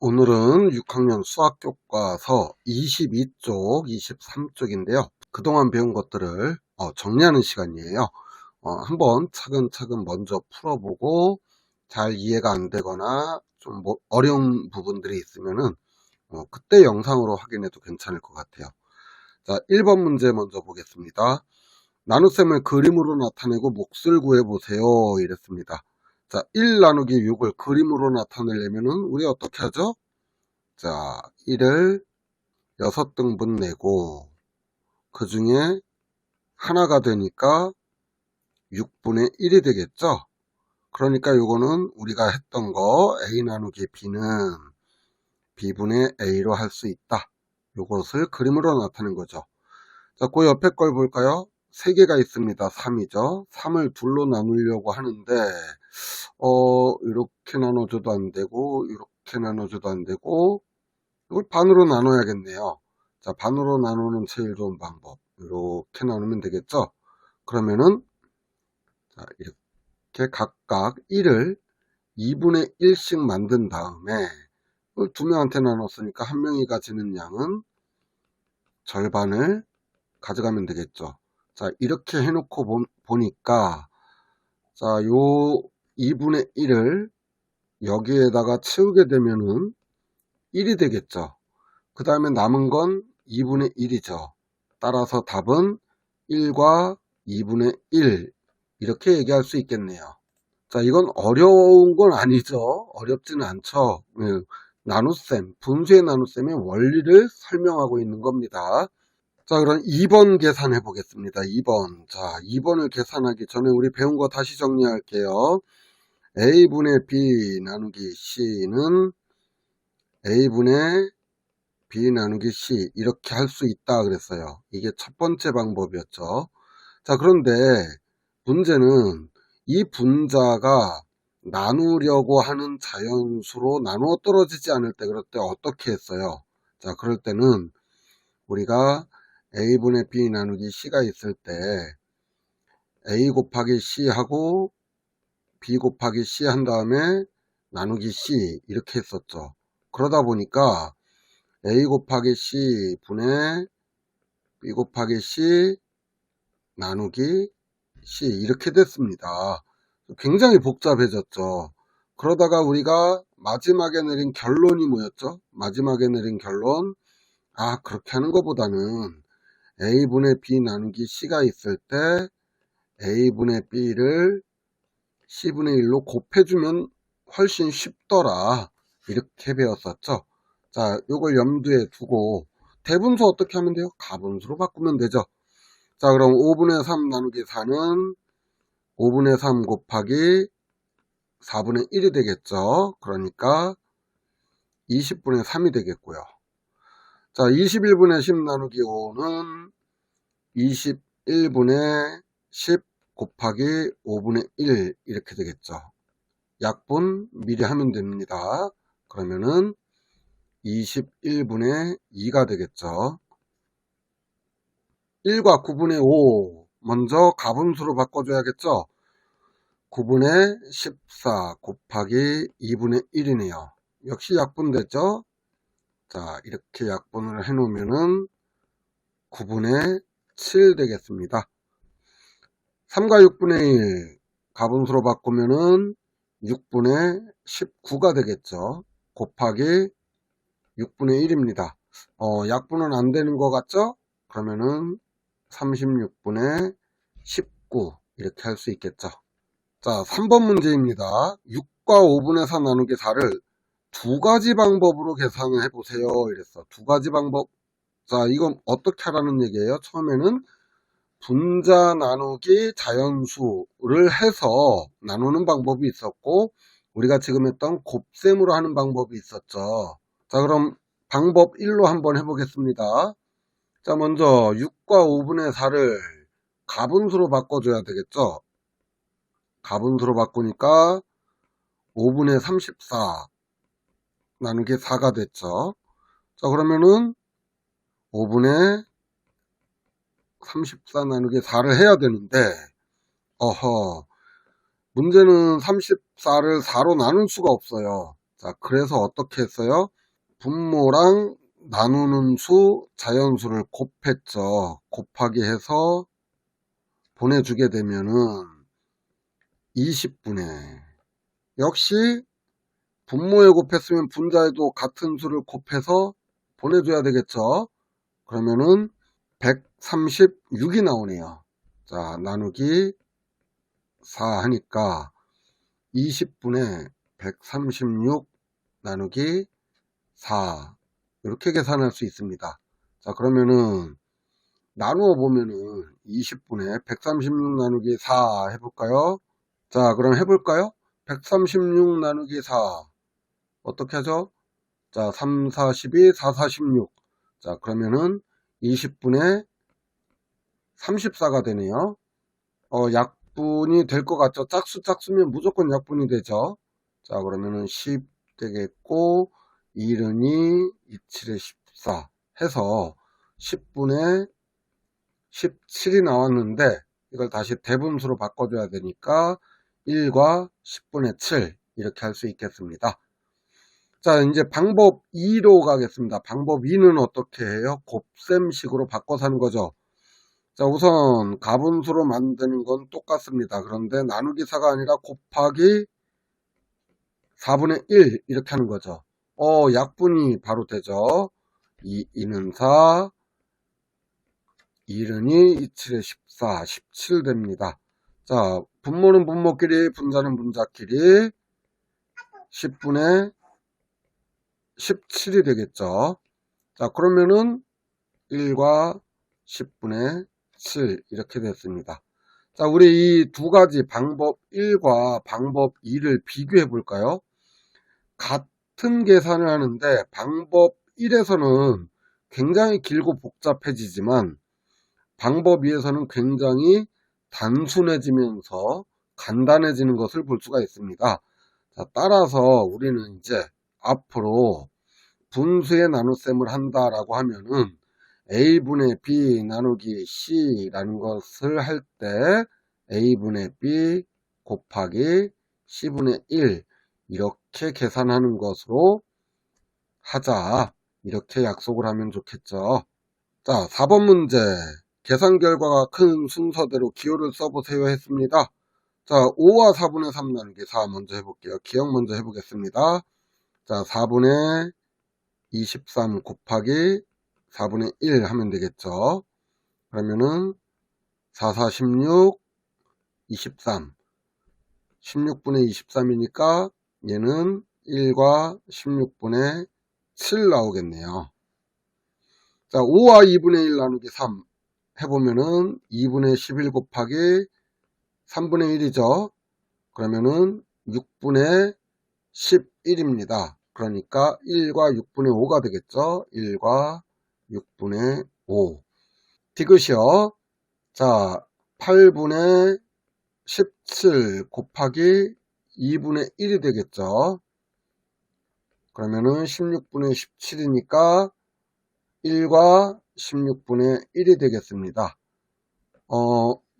오늘은 6학년 수학교과서 22쪽, 23쪽인데요. 그동안 배운 것들을 정리하는 시간이에요. 한번 차근차근 먼저 풀어보고 잘 이해가 안 되거나 좀 어려운 부분들이 있으면은 그때 영상으로 확인해도 괜찮을 것 같아요. 자, 1번 문제 먼저 보겠습니다. 나눗셈을 그림으로 나타내고 몫을 구해보세요. 이랬습니다. 자, 1 나누기 6을 그림으로 나타내려면은 우리 어떻게 하죠? 자, 1을 6등분 내고 그 중에 하나가 되니까 6분의 1이 되겠죠? 그러니까 요거는 우리가 했던 거 A 나누기 B는 B분의 A로 할 수 있다. 요것을 그림으로 나타낸 거죠. 자, 그 옆에 걸 볼까요? 3개가 있습니다. 3이죠. 3을 둘로 나누려고 하는데 이렇게 나눠줘도 안 되고 이렇게 나눠줘도 안 되고 이걸 반으로 나눠야겠네요. 자, 반으로 나누는 제일 좋은 방법. 이렇게 나누면 되겠죠? 그러면은, 자, 이렇게 각각 1을 2분의 1씩 만든 다음에, 두 명한테 나눴으니까 한 명이 가지는 양은 절반을 가져가면 되겠죠. 자, 이렇게 해놓고 보니까, 자, 요 2분의 1을 여기에다가 채우게 되면은 1이 되겠죠. 그 다음에 남은 건 2분의 1이죠. 따라서 답은 1과 2분의 1 이렇게 얘기할 수 있겠네요. 자, 이건 어려운 건 아니죠. 어렵지는 않죠. 나눗셈, 분수의 나눗셈의 원리를 설명하고 있는 겁니다. 자, 그럼 2번 계산해 보겠습니다. 2번. 자, 2번을 계산하기 전에 우리 배운 거 다시 정리할게요. A분의 B 나누기 C는 A분의 B 나누기 C 이렇게 할 수 있다 그랬어요. 이게 첫 번째 방법이었죠. 자, 그런데 문제는 이 분자가 나누려고 하는 자연수로 나누어 떨어지지 않을 때 그럴 때 어떻게 했어요? 자, 그럴 때는 우리가 A분의 B 나누기 C가 있을 때 A 곱하기 C 하고 B 곱하기 C 한 다음에 나누기 C 이렇게 했었죠. 그러다 보니까 A 곱하기 C 분의 B 곱하기 C 나누기 C 이렇게 됐습니다. 굉장히 복잡해졌죠. 그러다가 우리가 마지막에 내린 결론이 뭐였죠? 마지막에 내린 결론, 그렇게 하는 것보다는 A분의 B 나누기 C가 있을 때 A분의 B를 C분의 1로 곱해주면 훨씬 쉽더라. 이렇게 배웠었죠. 자, 요걸 염두에 두고 대분수 어떻게 하면 돼요? 가분수로 바꾸면 되죠. 자, 그럼 5분의 3 나누기 4는 5분의 3 곱하기 4분의 1이 되겠죠. 그러니까 20분의 3이 되겠고요. 자, 21분의 10 나누기 5는 21분의 10 곱하기 5분의 1 이렇게 되겠죠. 약분 미리 하면 됩니다. 그러면은 21분의 2가 되겠죠. 1과 9분의 5 먼저 가분수로 바꿔줘야겠죠. 9분의 14 곱하기 2분의 1이네요. 역시 약분됐죠. 자, 이렇게 약분을 해놓으면은 9분의 7 되겠습니다. 3과 6분의 1 가분수로 바꾸면은 6분의 19가 되겠죠. 곱하기 6분의 1입니다. 약분은 안 되는 것 같죠? 그러면은 36분의 19 이렇게 할 수 있겠죠. 자, 3번 문제입니다. 6과 5분의 4 나누기 4를 두 가지 방법으로 계산을 해보세요. 이랬어. 두 가지 방법. 자, 이건 어떻게 하라는 얘기예요? 처음에는 분자 나누기 자연수를 해서 나누는 방법이 있었고, 우리가 지금 했던 곱셈으로 하는 방법이 있었죠. 자, 그럼 방법 1로 한번 해보겠습니다. 자, 먼저 6과 5분의 4를 가분수로 바꿔줘야 되겠죠. 가분수로 바꾸니까 5분의 34 나누기 4가 됐죠. 자, 그러면은 5분의 34 나누기 4를 해야 되는데 문제는 34를 4로 나눌 수가 없어요. 자, 그래서 어떻게 했어요? 분모랑 나누는 수, 자연수를 곱했죠. 곱하기 해서 보내주게 되면은 20분의 역시 분모에 곱했으면 분자에도 같은 수를 곱해서 보내줘야 되겠죠. 그러면은 136이 나오네요. 자, 나누기 4 하니까 20분의 136 나누기 4 이렇게 계산할 수 있습니다. 자, 그러면은 나누어 보면은 20분의 136 나누기 4 해볼까요? 자, 그럼 해볼까요? 136 나누기 4 어떻게 하죠? 자, 3, 4, 12, 4, 4, 16. 자, 그러면은 20분의 34가 되네요. 약분이 될 것 같죠? 짝수면 무조건 약분이 되죠. 자, 그러면은 10 되겠고, 1은이 27에 14 해서 10분의 17이 나왔는데, 이걸 다시 대분수로 바꿔줘야 되니까 1과 10분의 7 이렇게 할 수 있겠습니다. 자, 이제 방법 2로 가겠습니다. 방법 2는 어떻게 해요? 곱셈식으로 바꿔서 하는 거죠. 자, 우선 가분수로 만드는 건 똑같습니다. 그런데 나누기 4가 아니라 곱하기 4분의 1 이렇게 하는 거죠. 약분이 바로 되죠. 2는 4, 1은이 27에 14, 17 됩니다. 자, 분모는 분모끼리, 분자는 분자끼리 10분의 17이 되겠죠. 자, 그러면은 1과 10분의 7 이렇게 됐습니다. 자, 우리 이 두 가지 방법 1과 방법 2를 비교해 볼까요? 같은 계산을 하는데 방법 1에서는 굉장히 길고 복잡해지지만 방법 2에서는 굉장히 단순해지면서 간단해지는 것을 볼 수가 있습니다. 자, 따라서 우리는 이제 앞으로 분수의 나눗셈을 한다라고 하면은 A분의 B 나누기 C라는 것을 할 때 A분의 B 곱하기 C분의 1 이렇게 계산하는 것으로 하자. 이렇게 약속을 하면 좋겠죠. 자, 4번 문제. 계산 결과가 큰 순서대로 기호를 써보세요 했습니다. 자, 5와 4분의 3 나누기 4 먼저 해볼게요. 기억 먼저 해보겠습니다. 자, 4분의 23 곱하기 4분의 1 하면 되겠죠. 그러면은 4, 4, 16, 23. 16분의 23이니까 얘는 1과 16분의 7 나오겠네요. 자, 5와 2분의 1 나누기 3 해보면은 2분의 11 곱하기 3분의 1이죠. 그러면은 6분의 11입니다. 그러니까 1과 6분의 5가 되겠죠. 1과 6분의 5. 디귿이요. 자, 8분의 17 곱하기 2분의 1이 되겠죠. 그러면은 16분의 17이니까 1과 16분의 1이 되겠습니다.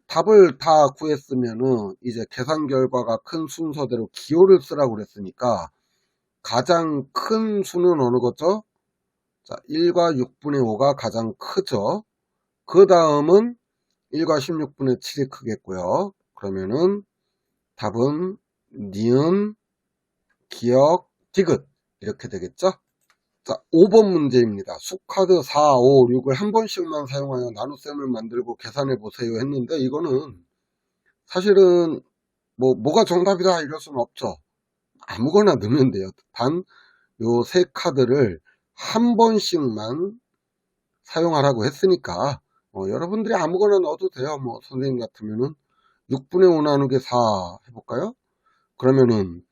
답을 다 구했으면은 이제 계산 결과가 큰 순서대로 기호를 쓰라고 그랬으니까 가장 큰 수는 어느 거죠? 자, 1과 6분의 5가 가장 크죠. 그 다음은 1과 16분의 7이 크겠고요. 그러면은 답은 니은, 기역, 디귿 이렇게 되겠죠. 자, 5번 문제입니다. 수카드 4, 5, 6을 한 번씩만 사용하여 나눗셈을 만들고 계산해 보세요 했는데 이거는 사실은 뭐가 정답이다 이럴 수는 없죠. 아무거나 넣으면 돼요. 단 요 세 카드를 한 번씩만 사용하라고 했으니까 여러분들이 아무거나 넣어도 돼요. 선생님 같으면은 6분의 5 나누기 4 해볼까요? 그러면은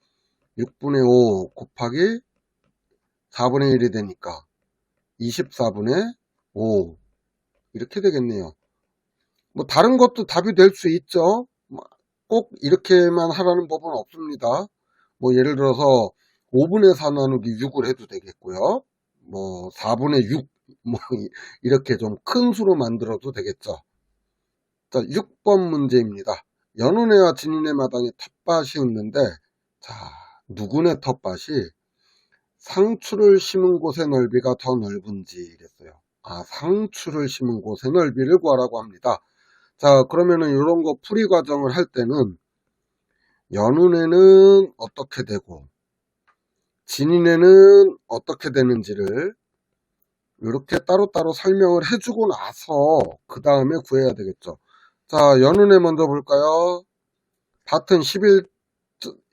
6분의 5 곱하기 4분의 1이 되니까 24분의 5 이렇게 되겠네요. 다른 것도 답이 될 수 있죠. 꼭 이렇게만 하라는 법은 없습니다. 예를 들어서 5분의 4 나누기 6을 해도 되겠고요. 4분의 6 이렇게 좀 큰 수로 만들어도 되겠죠. 자, 6번 문제입니다. 연운회와 진운회 마당에 텃밭이 있는데 자, 누구네 텃밭이 상추를 심은 곳의 넓이가 더 넓은지 이랬어요. 상추를 심은 곳의 넓이를 구하라고 합니다. 자, 그러면은 이런 거 풀이 과정을 할 때는 연운에는 어떻게 되고 진인에는 어떻게 되는지를 이렇게 따로따로 설명을 해주고 나서 그 다음에 구해야 되겠죠. 자, 연운에 먼저 볼까요? 밭은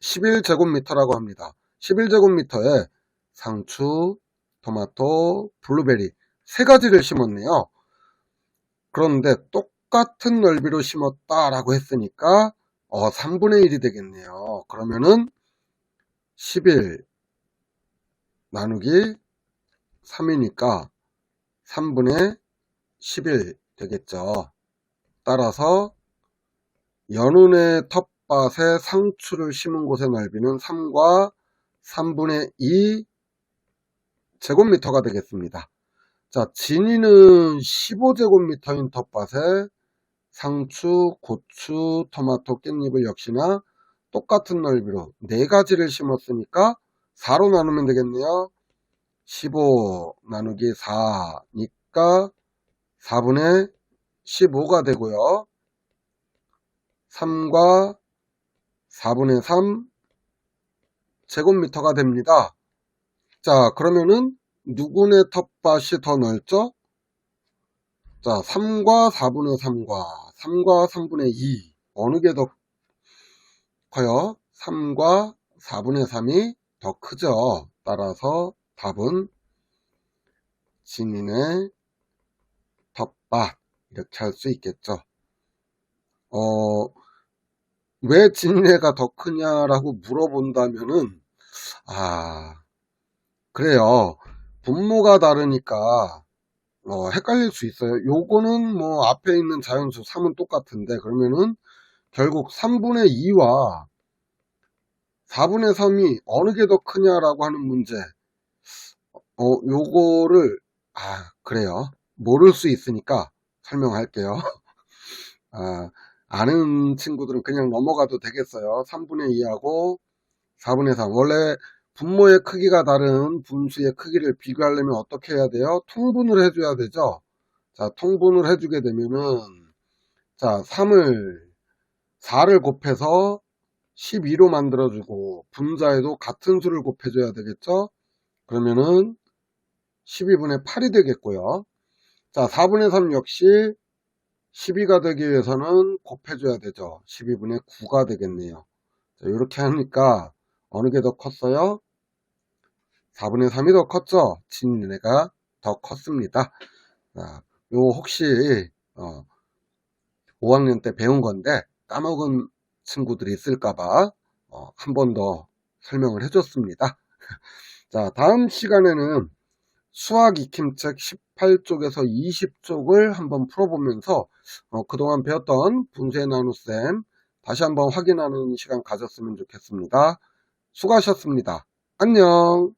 11제곱미터라고 합니다. 11제곱미터에 상추, 토마토, 블루베리 세 가지를 심었네요. 그런데 똑같은 넓이로 심었다라고 했으니까 3분의 1이 되겠네요. 그러면은 11 나누기 3이니까 3분의 11 되겠죠. 따라서 연운의 텃밭에 상추를 심은 곳의 넓이는 3과 3분의 2 제곱미터가 되겠습니다. 자, 진이는 15제곱미터인 텃밭에 상추, 고추, 토마토, 깻잎을 역시나 똑같은 넓이로 4가지를 심었으니까 4로 나누면 되겠네요. 15 나누기 4니까 4분의 15가 되고요. 3과 4분의 3 제곱미터가 됩니다. 자, 그러면은 누구네 텃밭이 더 넓죠? 자, 3과 4분의 3과 3분의 2 어느 게 더 커요? 3과 4분의 3이 더 크죠. 따라서 답은 진인의 텃밭 이렇게 할 수 있겠죠. 왜 진인애가 더 크냐라고 물어본다면은 그래요. 분모가 다르니까 헷갈릴 수 있어요. 요거는 뭐 앞에 있는 자연수 3은 똑같은데 그러면은 결국 3분의 2와 4분의 3이 어느 게 더 크냐라고 하는 문제. 요거를 그래요. 모를 수 있으니까 설명할게요. 아는 친구들은 그냥 넘어가도 되겠어요. 3분의 2하고 4분의 3. 원래 분모의 크기가 다른 분수의 크기를 비교하려면 어떻게 해야 돼요? 통분을 해줘야 되죠. 자, 통분을 해주게 되면은, 자, 4를 곱해서 12로 만들어주고, 분자에도 같은 수를 곱해줘야 되겠죠? 그러면은 12분의 8이 되겠고요. 자, 4분의 3 역시 12가 되기 위해서는 곱해줘야 되죠. 12분의 9가 되겠네요. 자, 이렇게 하니까 어느 게 더 컸어요? 4분의 3이 더 컸죠? 진인애가 더 컸습니다. 자, 요 혹시 5학년 때 배운 건데 까먹은 친구들이 있을까봐 한 번 더 설명을 해줬습니다. 자, 다음 시간에는 수학 익힘책 18쪽에서 20쪽을 한번 풀어보면서 그동안 배웠던 분수의 나눗셈 다시 한번 확인하는 시간 가졌으면 좋겠습니다. 수고하셨습니다. 안녕.